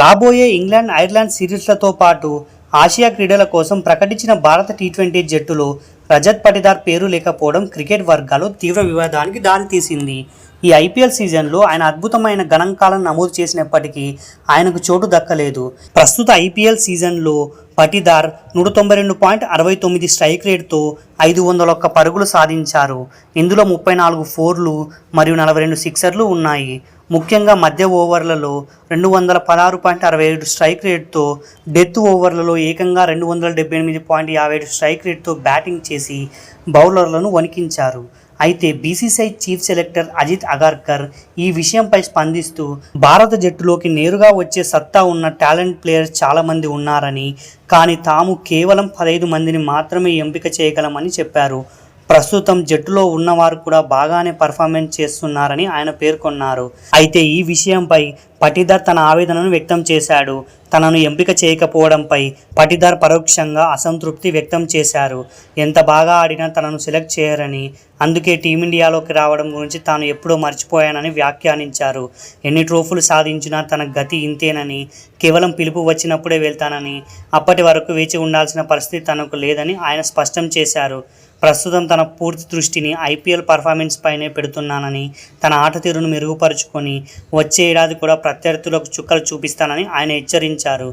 రాబోయే England Ireland సిరీస్లతో పాటు Asia క్రీడల కోసం ప్రకటించిన భారత టీ20 జట్టులో రజత్ పటిదార్ పేరు లేకపోవడం క్రికెట్ వర్గాల్లో తీవ్ర వివాదానికి దారితీసింది. ఈ ఐపీఎల్ సీజన్లో ఆయన అద్భుతమైన గణాంకాలను నమోదు చేసినప్పటికీ ఆయనకు చోటు దక్కలేదు. ప్రస్తుత ఐపీఎల్ సీజన్లో పటిదార్ 192.69 స్ట్రైక్ రేట్తో 501 పరుగులు సాధించారు. ఇందులో 34 ఫోర్లు మరియు 42 సిక్సర్లు ఉన్నాయి. ముఖ్యంగా మధ్య ఓవర్లలో 216.67 స్ట్రైక్ రేట్తో, డెత్ ఓవర్లలో ఏకంగా 278.57 స్ట్రైక్ రేట్తో బ్యాటింగ్ చేసి బౌలర్లను వణికించారు. అయితే BCCI chief selector Ajit Agarkar ఈ విషయంపై స్పందిస్తూ భారత జట్టులోకి నేరుగా వచ్చే సత్తా ఉన్న టాలెంట్ ప్లేయర్స్ చాలామంది ఉన్నారని, కానీ తాము కేవలం 15 మందిని మాత్రమే ఎంపిక చేయగలమని చెప్పారు. ప్రస్తుతం జట్టులో ఉన్నవారు కూడా బాగానే పర్ఫార్మెన్స్ చేస్తున్నారని ఆయన పేర్కొన్నారు. అయితే ఈ విషయంపై పటిదార్ తన ఆవేదనను వ్యక్తం చేశాడు. తనను ఎంపిక చేయకపోవడంపై పటిదార్ పరోక్షంగా అసంతృప్తి వ్యక్తం చేశారు. ఎంత బాగా ఆడినా తనను సెలెక్ట్ చేయరని, అందుకే టీమిండియాలోకి రావడం గురించి తాను ఎప్పుడో మర్చిపోయానని వ్యాఖ్యానించారు. ఎన్ని ట్రోఫీలు సాధించినా తన గతి ఇంతేనని, కేవలం పిలుపు వచ్చినప్పుడే వెళ్తానని, అప్పటి వరకు వేచి ఉండాల్సిన పరిస్థితి తనకు లేదని ఆయన స్పష్టం చేశారు. ప్రస్తుతం తన పూర్తి దృష్టిని ఐపీఎల్ పర్ఫార్మెన్స్ పైనే పెడుతున్నానని, తన ఆట తీరును మెరుగుపరుచుకొని వచ్చే ఏడాది కూడా ప్రత్యర్థులకు చుక్కలు చూపిస్తానని ఆయన హెచ్చరించారు.